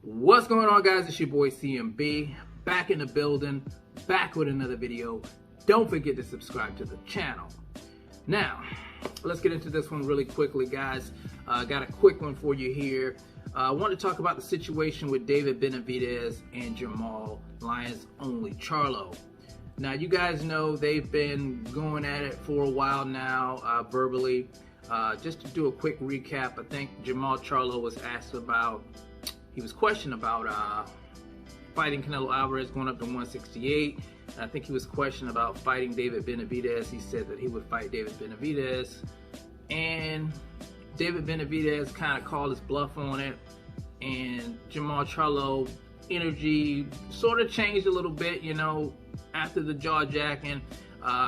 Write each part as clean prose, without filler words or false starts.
What's going on, guys? It's your boy CMB, back in the building, back with another video. Don't forget to subscribe to the channel. Now, let's get into this one really quickly, guys. Got a quick one for you here. I want to talk about the situation with David Benavidez and Jermall Charlo. Now, you guys know they've been going at it for a while now, verbally. Just to do a quick recap, I think Jermall Charlo was asked about, he was questioned about fighting Canelo Alvarez going up to 168. And I think he was questioned about fighting David Benavidez. He said that he would fight David Benavidez. And David Benavidez kind of called his bluff on it. And Jermall Charlo energy sort of changed a little bit, you know, after the jaw jacking.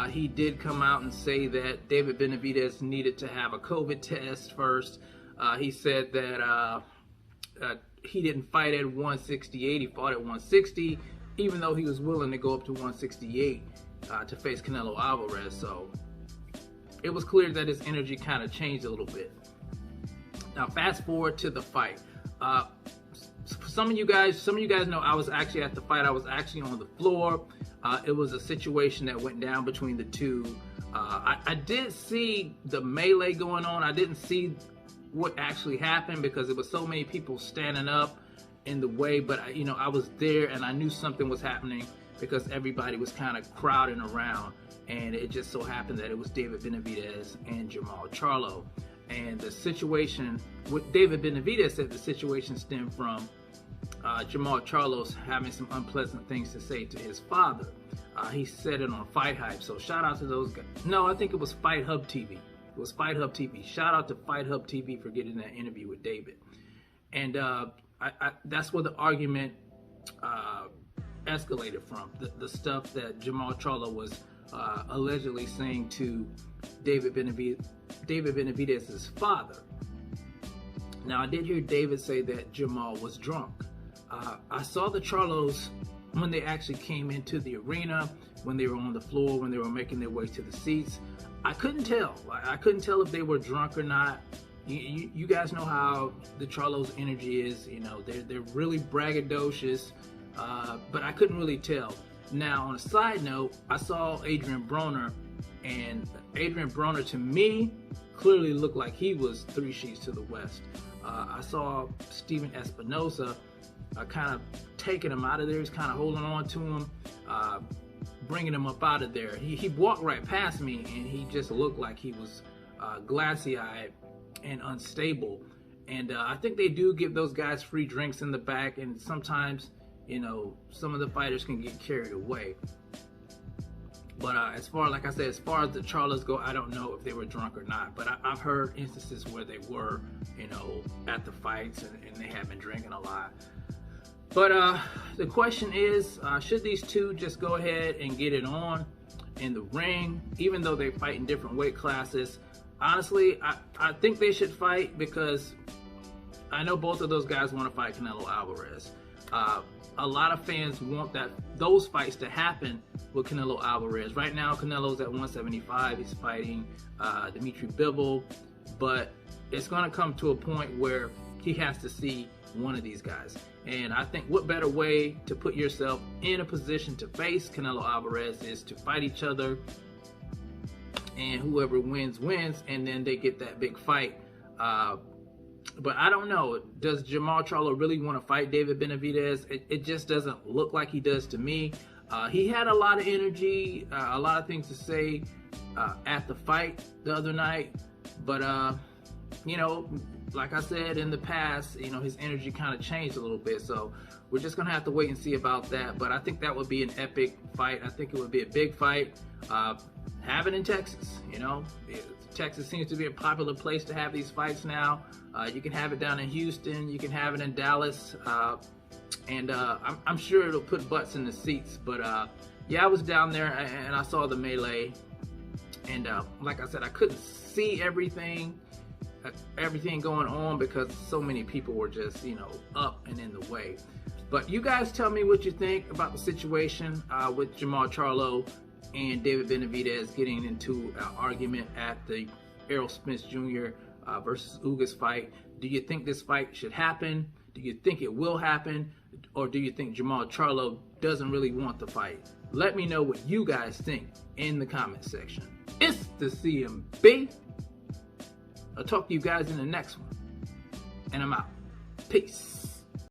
He did come out and say that David Benavidez needed to have a COVID test first. He said that he didn't fight at 168, he fought at 160, even though he was willing to go up to 168 to face Canelo Alvarez. So it was clear that his energy kind of changed a little bit. Now fast forward to the fight. Some of you guys know I was actually at the fight. I was actually on the floor. It was a situation that went down between the two. I did see the melee going on. I didn't see what actually happened because there was so many people standing up in the way, but I was there and I knew something was happening because everybody was kind of crowding around, and it just so happened that it was David Benavidez and Jermall Charlo. And the situation, what David Benavidez said, the situation stemmed from Jermall Charlo's having some unpleasant things to say to his father. He said it on Fight Hype, so shout out to those guys. No, I think it was Fight Hub TV. It was Fight Hub TV. Shout out to Fight Hub TV for getting that interview with David. And that's where the argument escalated from. The stuff that Jermall Charlo was allegedly saying to David Benavidez's father. Now, I did hear David say that Jermall was drunk. I saw the Charlos when they actually came into the arena, when they were on the floor, when they were making their way to the seats. I couldn't tell. I couldn't tell if they were drunk or not. You guys know how the Charlos' energy is. You know, they're really braggadocious, but I couldn't really tell. Now, on a side note, I saw Adrian Broner, and Adrian Broner, to me, clearly looked like he was 3 sheets to the west. I saw Steven Espinosa kind of taking him out of there. He's kind of holding on to him, bringing him up out of there. He walked right past me, and he just looked like he was glassy-eyed and unstable. And I think they do give those guys free drinks in the back, and sometimes, you know, some of the fighters can get carried away. But as far as the Charlos go, I don't know if they were drunk or not. But I've heard instances where they were, you know, at the fights, and they have been drinking a lot. But the question is, should these two just go ahead and get it on in the ring, even though they fight in different weight classes? Honestly, I think they should fight because I know both of those guys want to fight Canelo Alvarez. A lot of fans want those fights to happen with Canelo Alvarez. Right now, Canelo's at 175. He's fighting Dimitri Bivol, but it's going to come to a point where he has to see one of these guys. And I think what better way to put yourself in a position to face Canelo Alvarez is to fight each other, and whoever wins, wins, and then they get that big fight. But I don't know. Does Jermall Charlo really want to fight David Benavidez? It just doesn't look like he does to me. He had a lot of energy, a lot of things to say at the fight the other night. But, you know, like I said in the past, you know, his energy kind of changed a little bit. So we're just going to have to wait and see about that. But I think that would be an epic fight. I think it would be a big fight. Have it in Texas, you know. Texas seems to be a popular place to have these fights now. You can have it down in Houston. You can have it in Dallas. And I'm sure it'll put butts in the seats. But yeah, I was down there and I saw the melee. And like I said, I couldn't see everything going on because so many people were just, you know, up and in the way. But you guys tell me what you think about the situation with Jermall Charlo and David Benavidez getting into an argument at the Errol Spence Jr. Versus Ugas fight. Do you think this fight should happen? Do you think it will happen? Or do you think Jermall Charlo doesn't really want the fight? Let me know what you guys think in the comment section. It's the CMB. I'll talk to you guys in the next one. And I'm out. Peace.